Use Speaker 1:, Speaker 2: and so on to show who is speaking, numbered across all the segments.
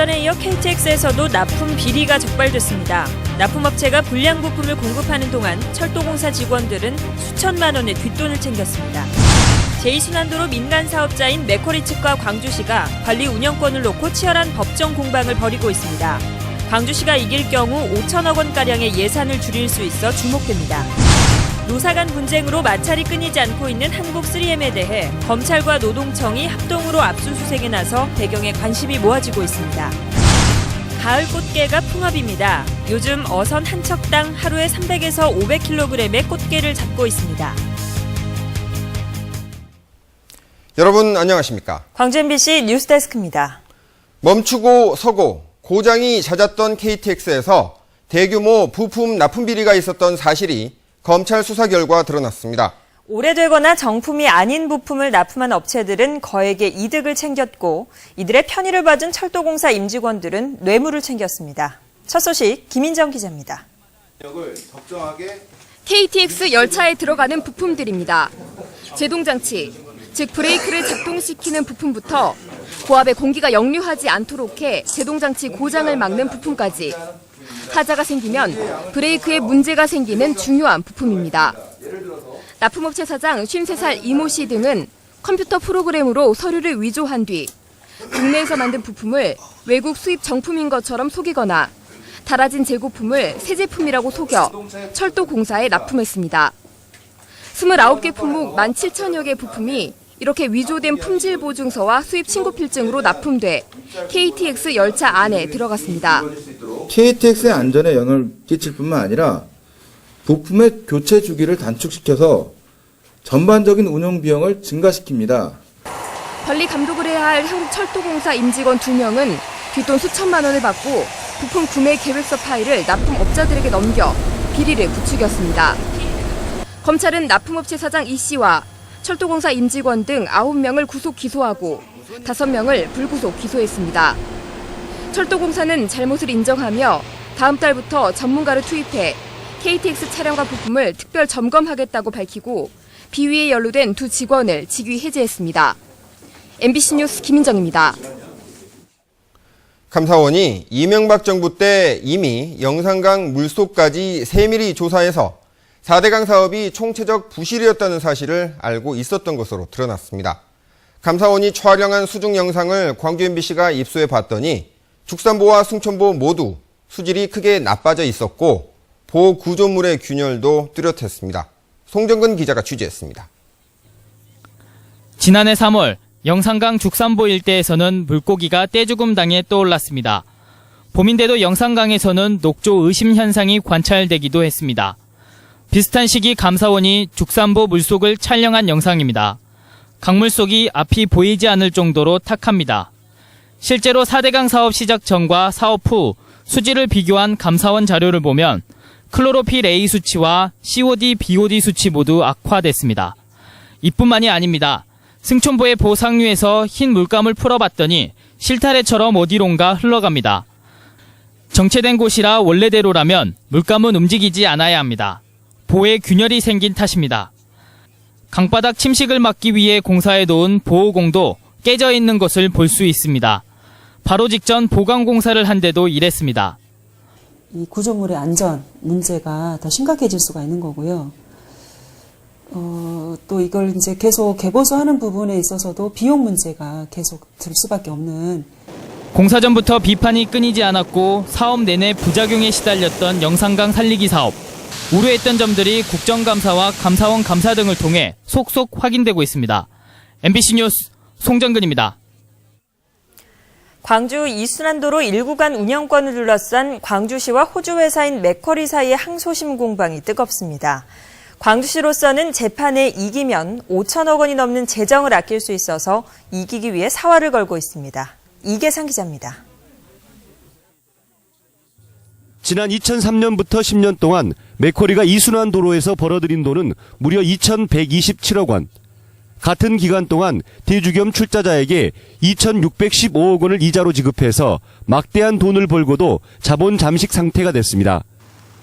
Speaker 1: 예전에 이어 KTX에서도 납품 비리가 적발됐습니다. 납품업체가 불량 부품을 공급하는 동안 철도공사 직원들은 수천만 원의 뒷돈을 챙겼습니다. 제2순환도로 민간 사업자인 맥쿼리 측과 광주시가 관리 운영권을 놓고 치열한 법정 공방을 벌이고 있습니다. 광주시가 이길 경우 5천억 원가량의 예산을 줄일 수 있어 주목됩니다. 노사 간 분쟁으로 마찰이 끊이지 않고 있는 한국 3M에 대해 검찰과 노동청이 합동으로 압수수색에 나서 배경에 관심이 모아지고 있습니다. 가을 꽃게가 풍업입니다. 요즘 어선 한 척당 하루에 300에서 500kg의 꽃게를 잡고 있습니다.
Speaker 2: 여러분 안녕하십니까?
Speaker 1: 광주 MBC 뉴스데스크입니다.
Speaker 2: 멈추고 서고 고장이 잦았던 KTX에서 대규모 부품 납품 비리가 있었던 사실이 검찰 수사 결과 드러났습니다.
Speaker 1: 오래되거나 정품이 아닌 부품을 납품한 업체들은 거액의 이득을 챙겼고 이들의 편의를 봐준 철도공사 임직원들은 뇌물을 챙겼습니다. 첫 소식 김인정 기자입니다.
Speaker 3: KTX 열차에 들어가는 부품들입니다. 제동장치, 즉 브레이크를 작동시키는 부품부터 고압에 공기가 역류하지 않도록 해 제동장치 고장을 막는 부품까지 하자가 생기면 브레이크에 문제가 생기는 중요한 부품입니다. 납품업체 사장 53살 이모 씨 등은 컴퓨터 프로그램으로 서류를 위조한 뒤 국내에서 만든 부품을 외국 수입 정품인 것처럼 속이거나 달아진 재고품을 새 제품이라고 속여 철도공사에 납품했습니다. 29개 품목 17,000여 개 부품이 이렇게 위조된 품질 보증서와 수입 신고 필증으로 납품돼 KTX 열차 안에 들어갔습니다.
Speaker 4: KTX의 안전에 영향을 끼칠 뿐만 아니라 부품의 교체 주기를 단축시켜서 전반적인 운영 비용을 증가시킵니다.
Speaker 3: 관리 감독을 해야 할 한국철도공사 임직원 2명은 뒷돈 수천만 원을 받고 부품 구매 계획서 파일을 납품업자들에게 넘겨 비리를 부추겼습니다. 검찰은 납품업체 사장 이 씨와 철도공사 임직원 등 9명을 구속 기소하고 5명을 불구속 기소했습니다. 철도공사는 잘못을 인정하며 다음 달부터 전문가를 투입해 KTX 차량과 부품을 특별 점검하겠다고 밝히고 비위에 연루된 두 직원을 직위 해제했습니다. MBC 뉴스 김인정입니다.
Speaker 2: 감사원이 이명박 정부 때 이미 영산강 물속까지 세밀히 조사해서 4대강 사업이 총체적 부실이었다는 사실을 알고 있었던 것으로 드러났습니다. 감사원이 촬영한 수중 영상을 광주 MBC가 입수해 봤더니 죽산보와 승천보 모두 수질이 크게 나빠져 있었고 보호 구조물의 균열도 뚜렷했습니다. 송정근 기자가 취재했습니다.
Speaker 5: 지난해 3월 영산강 죽산보 일대에서는 물고기가 떼죽음당해 떠올랐습니다. 봄인데도 영산강에서는 녹조 의심 현상이 관찰되기도 했습니다. 비슷한 시기 감사원이 죽산보 물속을 촬영한 영상입니다. 강물 속이 앞이 보이지 않을 정도로 탁합니다. 실제로 4대강 사업 시작 전과 사업 후 수질을 비교한 감사원 자료를 보면 클로로필 A 수치와 COD, BOD 수치 모두 악화됐습니다. 이뿐만이 아닙니다. 승천보의 보상류에서 흰 물감을 풀어봤더니 실타래처럼 어디론가 흘러갑니다. 정체된 곳이라 원래대로라면 물감은 움직이지 않아야 합니다. 보에 균열이 생긴 탓입니다. 강바닥 침식을 막기 위해 공사해 놓은 보호공도 깨져 있는 것을 볼 수 있습니다. 바로 직전 보강 공사를 한 데도 이랬습니다.
Speaker 6: 이 구조물의 안전 문제가 더 심각해질 수가 있는 거고요. 또 이걸 이제 계속 개보수하는 부분에 있어서도 비용 문제가 계속 들 수밖에 없는.
Speaker 5: 공사 전부터 비판이 끊이지 않았고 사업 내내 부작용에 시달렸던 영산강 살리기 사업. 우려했던 점들이 국정감사와 감사원 감사 등을 통해 속속 확인되고 있습니다. MBC 뉴스 송정근입니다.
Speaker 1: 광주 이순환도로 1구간 운영권을 둘러싼 광주시와 호주 회사인 맥쿼리 사이의 항소심 공방이 뜨겁습니다. 광주시로서는 재판에 이기면 5천억 원이 넘는 재정을 아낄 수 있어서 이기기 위해 사활을 걸고 있습니다. 이계상 기자입니다.
Speaker 7: 지난 2003년부터 10년 동안 맥쿼리가 이순환 도로에서 벌어들인 돈은 무려 2,127억 원. 같은 기간 동안 대주겸 출자자에게 2,615억 원을 이자로 지급해서 막대한 돈을 벌고도 자본 잠식 상태가 됐습니다.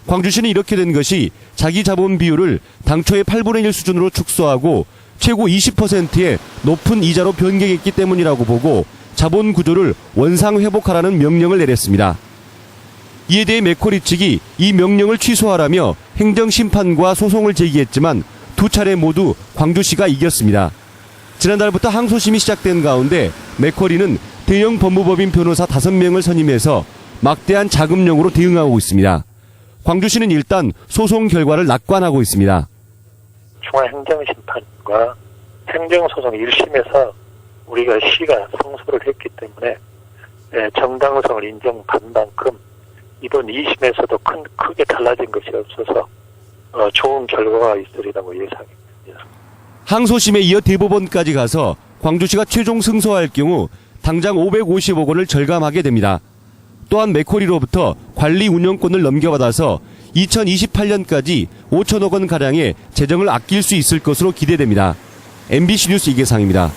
Speaker 7: 광주시는 이렇게 된 것이 자기 자본 비율을 당초의 8분의 1 수준으로 축소하고 최고 20%의 높은 이자로 변경했기 때문이라고 보고 자본 구조를 원상 회복하라는 명령을 내렸습니다. 이에 대해 맥쿼리 측이 이 명령을 취소하라며 행정심판과 소송을 제기했지만 두 차례 모두 광주시가 이겼습니다. 지난달부터 항소심이 시작된 가운데 맥쿼리는 대형 법무법인 변호사 5명을 선임해서 막대한 자금력으로 대응하고 있습니다. 광주시는 일단 소송 결과를 낙관하고 있습니다.
Speaker 8: 중앙행정심판과 행정소송 1심에서 우리가 시가 승소를 했기 때문에 정당성을 인정받은 만큼 이번 2심에서도 크게 달라진 것이 없어서 좋은 결과가 있으리라고 예상합니다.
Speaker 7: 항소심에 이어 대법원까지 가서 광주시가 최종 승소할 경우 당장 550억 원을 절감하게 됩니다. 또한 맥쿼리로부터 관리 운영권을 넘겨받아서 2028년까지 5천억 원가량의 재정을 아낄 수 있을 것으로 기대됩니다. MBC 뉴스 이계상입니다.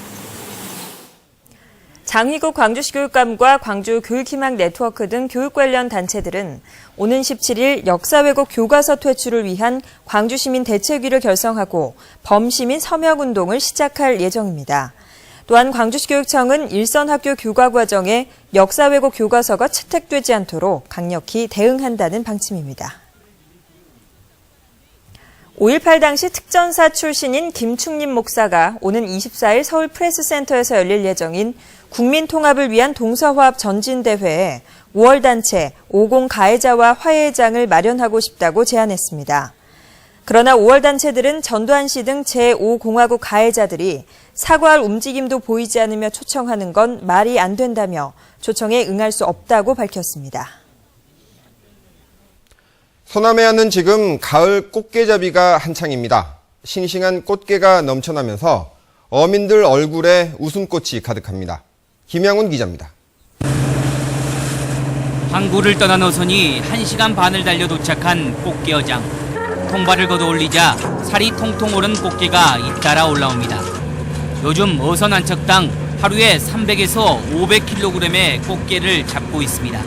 Speaker 1: 장희국 광주시 교육감과 광주 교육희망 네트워크 등 교육 관련 단체들은 오는 17일 역사 왜곡 교과서 퇴출을 위한 광주시민 대책위를 결성하고 범시민 서명운동을 시작할 예정입니다. 또한 광주시 교육청은 일선 학교 교과 과정에 역사 왜곡 교과서가 채택되지 않도록 강력히 대응한다는 방침입니다. 5.18 당시 특전사 출신인 김충림 목사가 오는 24일 서울 프레스센터에서 열릴 예정인 국민통합을 위한 동서화합 전진대회에 5월 단체 50 가해자와 화해장을 마련하고 싶다고 제안했습니다. 그러나 5월 단체들은 전두환 씨 등 제5공화국 가해자들이 사과할 움직임도 보이지 않으며 초청하는 건 말이 안 된다며 초청에 응할 수 없다고 밝혔습니다.
Speaker 2: 소남해안은 지금 가을 꽃게잡이가 한창입니다. 싱싱한 꽃게가 넘쳐나면서 어민들 얼굴에 웃음꽃이 가득합니다. 김양훈 기자입니다.
Speaker 9: 항구를 떠난 어선이 1시간 반을 달려 도착한 꽃게어장. 통발을 걷어올리자 살이 통통 오른 꽃게가 잇따라 올라옵니다. 요즘 어선 한 척당 하루에 300에서 500kg의 꽃게를 잡고 있습니다.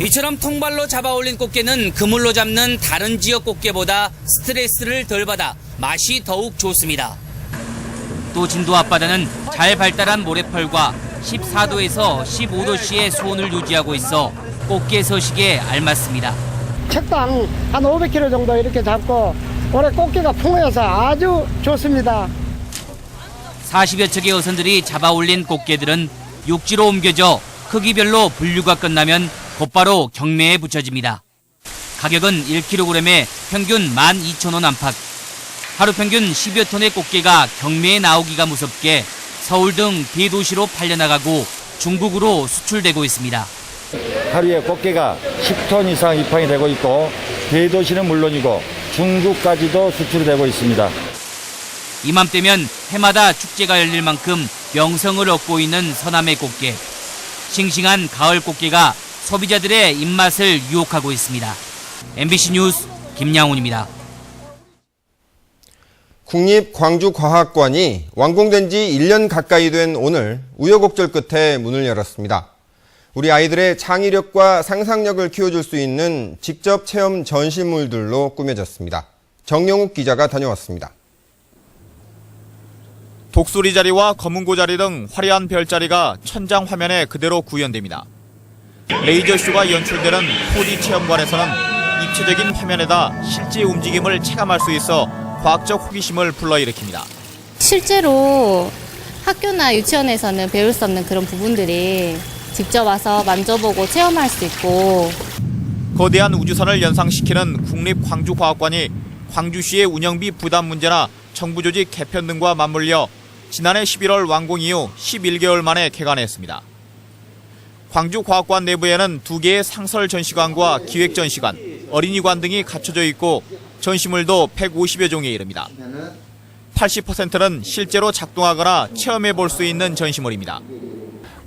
Speaker 9: 이처럼 통발로 잡아올린 꽃게는 그물로 잡는 다른 지역 꽃게보다 스트레스를 덜 받아 맛이 더욱 좋습니다. 또 진도 앞바다는 잘 발달한 모래펄과 14도에서 15도씨의 수온을 유지하고 있어 꽃게 서식에 알맞습니다.
Speaker 10: 책당 한 500kg 정도 이렇게 잡고 올해 꽃게가 풍어서 아주 좋습니다.
Speaker 9: 40여 척의 어선들이 잡아올린 꽃게들은 육지로 옮겨져 크기별로 분류가 끝나면 곧바로 경매에 붙여집니다. 가격은 1kg에 평균 12,000원 안팎. 하루 평균 10여 톤의 꽃게가 경매에 나오기가 무섭게 서울 등 대도시로 팔려나가고 중국으로 수출되고 있습니다.
Speaker 11: 하루에 꽃게가 10톤 이상 입항이 되고 있고 대도시는 물론이고 중국까지도 수출되고 있습니다.
Speaker 9: 이맘때면 해마다 축제가 열릴 만큼 명성을 얻고 있는 서남의 꽃게. 싱싱한 가을 꽃게가 소비자들의 입맛을 유혹하고 있습니다. MBC 뉴스 김양훈입니다.
Speaker 2: 국립광주과학관이 완공된 지 1년 가까이 된 오늘 우여곡절 끝에 문을 열었습니다. 우리 아이들의 창의력과 상상력을 키워줄 수 있는 직접 체험 전시물들로 꾸며졌습니다. 정영욱 기자가 다녀왔습니다.
Speaker 12: 독수리 자리와 검은고 자리 등 화려한 별자리가 천장 화면에 그대로 구현됩니다. 레이저쇼가 연출되는 4D 체험관에서는 입체적인 화면에다 실제 움직임을 체감할 수 있어 과학적 호기심을 불러일으킵니다.
Speaker 13: 실제로 학교나 유치원에서는 배울 수 없는 그런 부분들이 직접 와서 만져보고 체험할 수 있고,
Speaker 12: 거대한 우주선을 연상시키는 국립광주과학관이 광주시의 운영비 부담 문제나 정부 조직 개편 등과 맞물려 지난해 11월 완공 이후 11개월 만에 개관했습니다. 광주과학관 내부에는 2개의 상설 전시관과 기획 전시관, 어린이관 등이 갖춰져 있고 전시물도 150여 종에 이릅니다. 80%는 실제로 작동하거나 체험해 볼 수 있는 전시물입니다.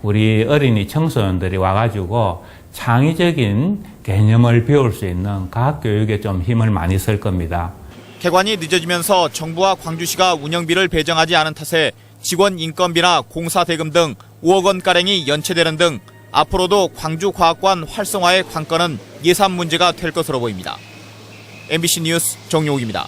Speaker 14: 우리 어린이 청소년들이 와가지고 창의적인 개념을 배울 수 있는 과학교육에 좀 힘을 많이 쓸 겁니다.
Speaker 12: 개관이 늦어지면서 정부와 광주시가 운영비를 배정하지 않은 탓에 직원 인건비나 공사 대금 등 5억 원가량이 연체되는 등 앞으로도 광주과학관 활성화의 관건은 예산 문제가 될 것으로 보입니다. MBC 뉴스 정용욱입니다.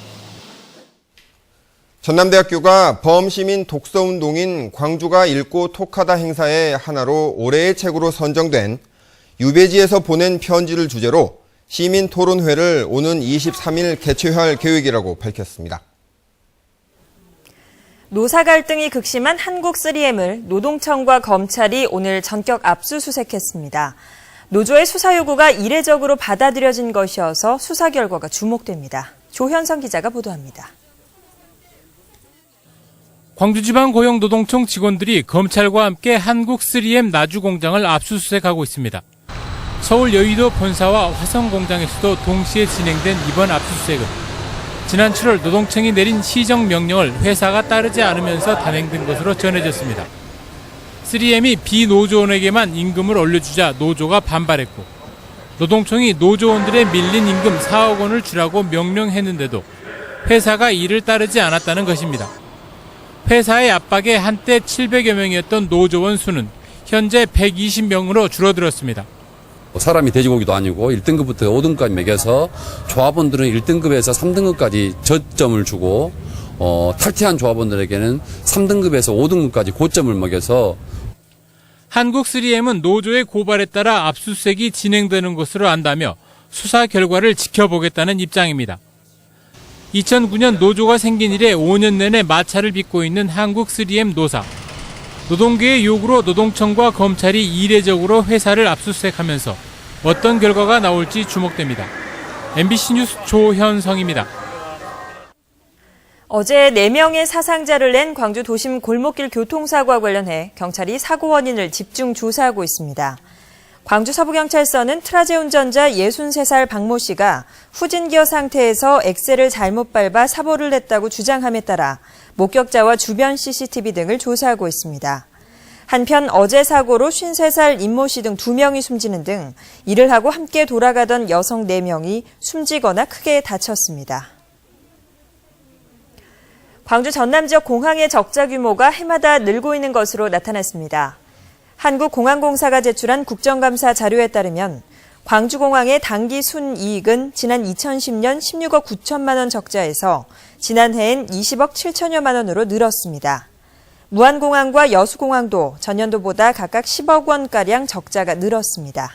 Speaker 2: 전남대학교가 범시민 독서운동인 광주가 읽고 톡하다 행사의 하나로 올해의 책으로 선정된 유배지에서 보낸 편지를 주제로 시민토론회를 오는 23일 개최할 계획이라고 밝혔습니다.
Speaker 1: 노사 갈등이 극심한 한국 3M을 노동청과 검찰이 오늘 전격 압수수색했습니다. 노조의 수사 요구가 이례적으로 받아들여진 것이어서 수사 결과가 주목됩니다. 조현성 기자가 보도합니다.
Speaker 15: 광주지방고용노동청 직원들이 검찰과 함께 한국 3M 나주공장을 압수수색하고 있습니다. 서울 여의도 본사와 화성공장에서도 동시에 진행된 이번 압수수색은 지난 7월 노동청이 내린 시정명령을 회사가 따르지 않으면서 단행된 것으로 전해졌습니다. 3M이 비노조원에게만 임금을 올려주자 노조가 반발했고 노동청이 노조원들의 밀린 임금 4억 원을 주라고 명령했는데도 회사가 이를 따르지 않았다는 것입니다. 회사의 압박에 한때 700여 명이었던 노조원 수는 현재 120명으로 줄어들었습니다.
Speaker 16: 사람이 돼지고기도 아니고 1등급부터 5등급까지 매겨서 조합원들은 1등급에서 3등급까지 저점을 주고 탈퇴한 조합원들에게는 3등급에서 5등급까지 고점을 먹여서
Speaker 15: 한국 3M은 노조의 고발에 따라 압수수색이 진행되는 것으로 안다며 수사 결과를 지켜보겠다는 입장입니다. 2009년 노조가 생긴 이래 5년 내내 마찰을 빚고 있는 한국 3M 노사. 노동계의 요구로 노동청과 검찰이 이례적으로 회사를 압수수색하면서 어떤 결과가 나올지 주목됩니다. MBC 뉴스 조현성입니다.
Speaker 1: 어제 4명의 사상자를 낸 광주 도심 골목길 교통사고와 관련해 경찰이 사고 원인을 집중 조사하고 있습니다. 광주 서부경찰서는 트라제 운전자 63살 박모 씨가 후진기어 상태에서 엑셀을 잘못 밟아 사고를 냈다고 주장함에 따라 목격자와 주변 CCTV 등을 조사하고 있습니다. 한편 어제 사고로 53살 임모 씨 등 2명이 숨지는 등 일을 하고 함께 돌아가던 여성 4명이 숨지거나 크게 다쳤습니다. 광주 전남 지역 공항의 적자 규모가 해마다 늘고 있는 것으로 나타났습니다. 한국공항공사가 제출한 국정감사 자료에 따르면 광주공항의 당기 순이익은 지난 2010년 16억 9천만 원 적자에서 지난해엔 20억 7천여만 원으로 늘었습니다. 무안공항과 여수공항도 전년도보다 각각 10억 원가량 적자가 늘었습니다.